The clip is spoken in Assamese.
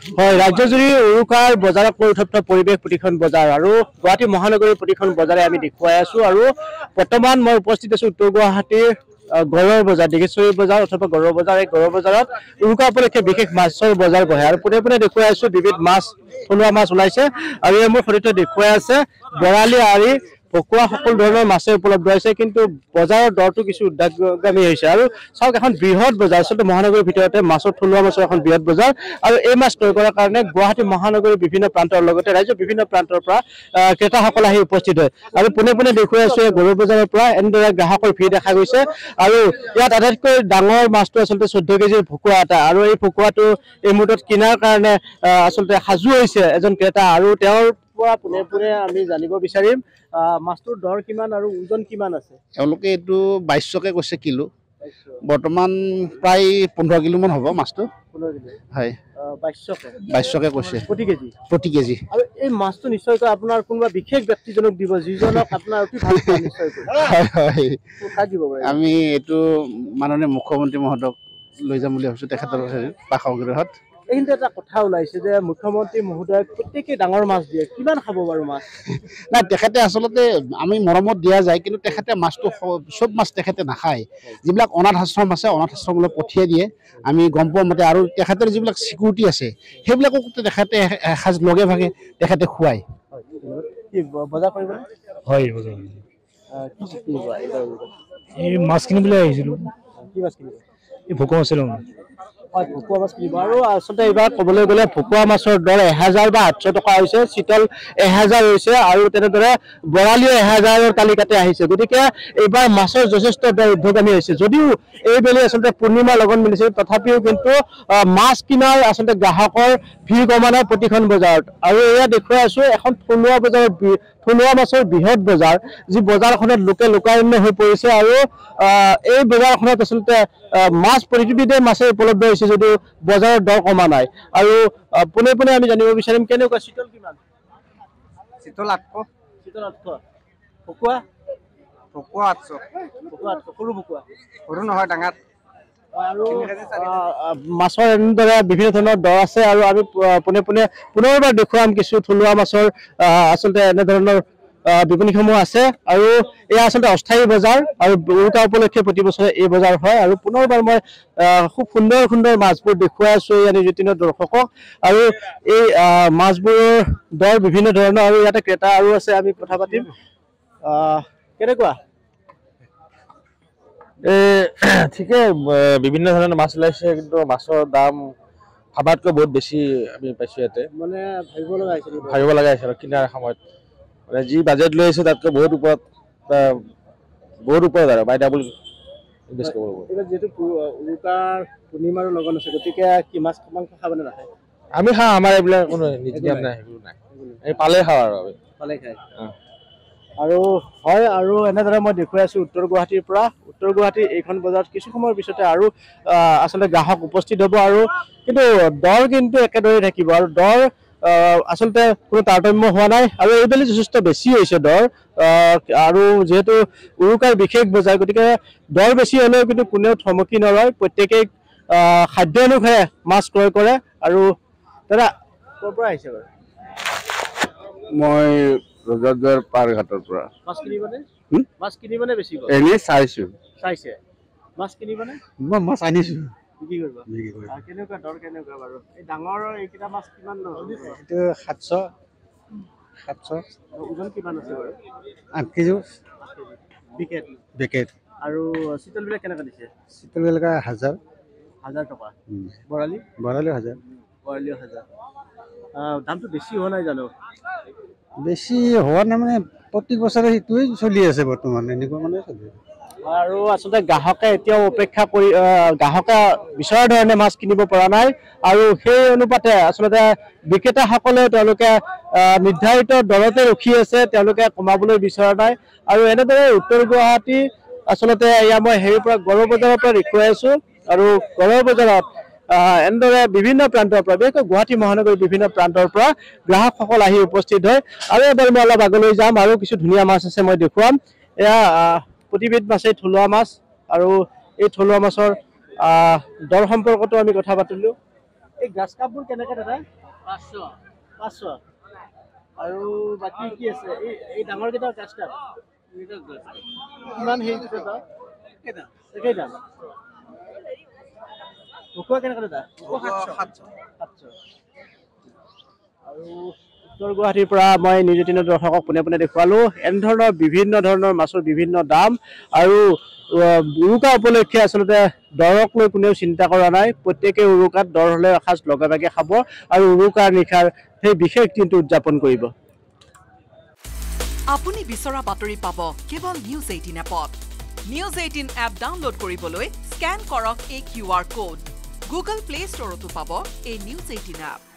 হয়, ৰাজ্যজুৰি উৰুকাৰ বজাৰত পৰিউত্তপ্ত পৰিৱেশ প্ৰতিখন বজাৰ আৰু গুৱাহাটী মহানগৰীৰ প্ৰতিখন বজাৰে আমি দেখুৱাই আছো। আৰু বৰ্তমান মই উপস্থিত আছো উত্তৰ গুৱাহাটীৰ গড়ৰ বজাৰ, ডিগেশ্বৰী বজাৰ অথবা গড়ৰ বজাৰ। এই গড়ৰ বজাৰত উৰুকা উপলক্ষে বিশেষ মাছৰ বজাৰ বহে আৰু পোনে পোনে দেখুৱাই আছো বিবিধ মাছ, থলুৱা মাছ ওলাইছে। আৰু এই মোৰ সৈতে দেখুৱাই আছে বৰালি, আৰি, ভকুৱা সকলো ধৰণৰ মাছে উপলব্ধ হৈছে, কিন্তু বজাৰৰ দৰটো কিছু উদ্যোগগামী হৈছে। আৰু চাওক, এখন বৃহৎ বজাৰ, আচলতে মহানগৰীৰ ভিতৰতে মাছৰ থলুৱা মাছৰ এখন বৃহৎ বজাৰ। আৰু এই মাছ ক্ৰয় কৰাৰ কাৰণে গুৱাহাটী মহানগৰীৰ বিভিন্ন প্ৰান্তৰ লগতে ৰাজ্যৰ বিভিন্ন প্ৰান্তৰ পৰা ক্ৰেতাসকল আহি উপস্থিত হয়। আৰু পোনে পোনে দেখুৱাই আছো এই গৰুৰ বজাৰৰ পৰা এনেদৰে গ্ৰাহকৰ ভিৰ দেখা গৈছে। আৰু ইয়াত আটাইতকৈ ডাঙৰ মাছটো আচলতে 14 কেজিৰ ভকুৱা এটা। আৰু এই ভকুৱাটো এই মুহূৰ্তত কিনাৰ কাৰণে আচলতে সাজু হৈছে এজন ক্ৰেতা। আৰু তেওঁৰ পৰা পোনে পোনে আমি জানিব বিচাৰিম মাছটোৰ দৰ কিমান আৰু ওজন কিমান আছে। তেওঁলোকে এইটো 2200কে কৈছে কিলো, বৰ্তমান প্ৰায় 15 কিলো মান হ'ব মাছটো। 15 কিলো হয়, 2200কে কৈছে প্ৰতি কেজি। আৰু এই মাছটো নিশ্চয়কৈ আপোনাৰ কোনোবা বিশেষ ব্যক্তিজনক দিব, যিজনক আপোনাৰ অতি ভাল পায় নিশ্চয়কৈ। হয় হয়, দিব পাৰে। আমি এইটো মাননীয় মুখ্যমন্ত্ৰী মহোদয়ক লৈ যাম বুলি ভাবিছোঁ, তেখেতৰ বাসগৃহত। কিন্তু এটা কথা ওলাইছে যে মুখ্যমন্ত্ৰী মহোদয় প্ৰত্যেকেই ডাঙৰ মাছ দিয়ে, কিমান খাব বাৰু মাছ? নাই, তেখেতে আচলতে আমি মৰমত দিয়া যায়, কিন্তু তেখেতে মাছটো চব মাছ তেখেতে নাখায়। যিবিলাক অনাথ আশ্ৰম আছে, অনাথ আশ্ৰমলৈ পঠিয়াই দিয়ে আমি গম পোৱা মতে। আৰু তেখেতৰ যিবিলাক চিকিউৰিটি আছে সেইবিলাকক তেখেতে এসাঁজ লগে ভাগে তেখেতে খুৱায়। বজাৰ কৰিব হয়, বজাৰ এই মাছ কিনিবলৈ আহিছিলোঁ। কি মাছ কিনিব? এই ভকুৱা মাছ ল'ম। হয়, ভকুৱা মাছ কিনিব। আৰু আচলতে এইবাৰ ক'বলৈ গ'লে ভকুৱা মাছৰ দৰ 1000 বা 800 টকা হৈছে, চিতল 1000 হৈছে, আৰু তেনেদৰে বৰালিও 1000ৰ তালিকাতে আহিছে। গতিকে এইবাৰ মাছৰ যথেষ্ট দৰ ঊৰ্ধ্বগামী হৈছে। যদিও এইবেলি আচলতে পূৰ্ণিমাৰ লগত মিলিছে, তথাপিও কিন্তু মাছ কিনাৰ আচলতে গ্ৰাহকৰ ভিৰ কমা নাই প্ৰতিখন বজাৰত। আৰু এয়া দেখুৱাই আছো এখন থলুৱা বজাৰৰ, থলুৱা মাছৰ বৃহৎ বজাৰ, যি বজাৰখনত লোকে লোকাৰণ্য হৈ পৰিছে। আৰু এই বজাৰখনত আচলতে মাছ প্ৰতিবিধে মাছে উপলব্ধ হৈছে, যদিও বজাৰৰ দৰ কমা নাই। আৰু পোনে পোনে আমি জানিব বিচাৰিম কেনেকুৱা চিতল কিমান? চিতল 800। চিতল 800। ভকুৱা? ভকুৱা 800। ভকুৱা 800। সৰু ভকুৱা? সৰু নহয়, ডাঙৰ। আৰু মাছৰ এনেদৰে বিভিন্ন ধৰণৰ দৰ আছে। আৰু আমি পোনে পোনে পুনৰবাৰ দেখুৱাম কিছু থলুৱা মাছৰ আচলতে এনেধৰণৰ বিপণীসমূহ আছে। আৰু এয়া আচলতে অস্থায়ী বজাৰ, আৰু উৰুকা উপলক্ষে প্ৰতি বছৰে এই বজাৰ হয়। আৰু পুনৰবাৰ মই খুব সুন্দৰ সুন্দৰ মাছবোৰ দেখুৱাই আছো এই নিউজেটিনৰ দৰ্শকক। আৰু এই মাছবোৰৰ দৰ বিভিন্ন ধৰণৰ, আৰু ইয়াতে ক্ৰেতা আৰু আছে, আমি কথা পাতিম। কেনেকুৱা? ঠিকে, বিভিন্ন ধৰণৰ মাছ ওলাইছে, কিন্তু মাছৰ দাম ভাবাতকৈ বহুত বেছি আমি পাইছো ইয়াতে। মানে ভাবিব লগা হৈছে কিনাৰ সময়ত মানে যি বাজেট লৈ আহিছে তাতকৈ বহুত ওপৰত আৰু বাই ডাবল ইনভেষ্ট কৰিব লাগিব। যিহেতু উৰুকাৰ পূৰ্ণিমাৰো লগন আছে, গতিকে কি মাছ মাংস খাবনে নাখায়? আমি খাওঁ, আমাৰ এইবিলাক কোনো নীতি নিয়ম নাই, সেইবোৰ নাই। আমি পালে খাওঁ আৰু আমি পালে খায়। আৰু হয়, আৰু এনেদৰে মই দেখুৱাই আছো উত্তৰ গুৱাহাটীৰ পৰা। উত্তৰ গুৱাহাটীৰ এইখন বজাৰত কিছু সময়ৰ পিছতে আৰু আচলতে গ্ৰাহক উপস্থিত হ'ব। আৰু কিন্তু দৰ কিন্তু একেদৰে থাকিব, আৰু দৰ আচলতে কোনো তাৰতম্য হোৱা নাই। আৰু এইবেলি যথেষ্ট বেছি হৈছে দৰ। আৰু যিহেতু উৰুকাৰ বিশেষ বজাৰ, গতিকে দৰ বেছি হ'লেও কিন্তু কোনেও থমকি নৰয়, প্ৰত্যেকেই খাদ্য অনুসাৰে মাছ ক্ৰয় কৰে। আৰু দাদা ক'ৰ পৰা আহিছে বাৰু? মই ৰজাদ্বাৰ পাৰঘাটৰ পৰা। মাছ কিনিবনে? মাছ কিনিবনে বেছি? এনেই চাইছো। চাইছে? মাছ কিনিবনে? মই মাছ আনিছো। বিক্ৰী কৰিব? কেনেকুৱা দৰ কেনেকুৱা বাৰু? এই ডাঙৰ এইকেইটা মাছ কিমান লয়? এইটো 700। ওজন কিমান আছে বাৰু? 8 কেজি। বিকেট। আৰু চিতল বিলাক কেনেকুৱা দিছে? চিতল বিলাক 1000 টকা। বৰালি? বৰালি 1000। বৰালি 1000। দামটো বেছি হোৱা নাই জানো? বেছি হোৱা নাই, মানে প্ৰত্যেক বছৰে সেইটোৱে চলি আছে বৰ্তমান, এনেকুৱা মানে চলি আছে। আৰু আচলতে গ্ৰাহকে এতিয়াও অপেক্ষা কৰি, গ্ৰাহকে বিচৰা ধৰণে মাছ কিনিব পৰা নাই। আৰু সেই অনুপাতে আচলতে বিক্ৰেতাসকলেও তেওঁলোকে নিৰ্ধাৰিত দৰতে ৰখি আছে, তেওঁলোকে কমাবলৈ বিচৰা নাই। আৰু এনেদৰে উত্তৰ গুৱাহাটী আচলতে এয়া মই হেৰিৰ পৰা গড়ৰ বজাৰৰ পৰা দেখুৱাই আছো। আৰু গড়ৰ বজাৰত এনেদৰে বিভিন্ন প্ৰান্তৰ পৰা, বিশেষকৈ গুৱাহাটী মহানগৰীৰ বিভিন্ন প্ৰান্তৰ পৰা গ্ৰাহকসকল আহি উপস্থিত হয়। আৰু এবাৰ মই অলপ আগলৈ যাম, আৰু কিছু ধুনীয়া মাছ আছে মই দেখুৱাম। এয়া প্ৰতিবিধ মাছেই থলুৱা মাছ। আৰু এই থলুৱা মাছৰ দৰ সম্পৰ্কতো আমি কথা পাতিলোঁ। এই গ্ৰাছ কাপবোৰ কেনেকৈ দাদা 500 আৰু বাকী কি আছে এই ডাঙৰ কেইটা গ্ৰাছ কাপ কিমান হেৰি দাদা একেই দাম ভকুৱা কেনেকৈ দাদা 700 আৰু উত্তৰ গুৱাহাটীৰ পৰা মই নিউজ 18 দৰ্শকক পোনে পোনে দেখুৱালোঁ এনেধৰণৰ বিভিন্ন ধৰণৰ মাছৰ বিভিন্ন দাম আৰু উৰুকা উপলক্ষে আচলতে দৰক লৈ কোনেও চিন্তা কৰা নাই প্ৰত্যেকে উৰুকাত দৰ হ'লে এসাঁজ লগে ভাগে খাব আৰু উৰুকাৰ নিশাৰ সেই বিশেষ দিনটো উদযাপন কৰিব আপুনি বিচৰা বাতৰি পাব কেৱল নিউজ 18 এপত নিউজ 18 এপ ডাউনলোড কৰিবলৈ স্ক্যান কৰক এই QR কোড গুগল প্লে ষ্টৰতো পাব এই নিউজ 18 এপ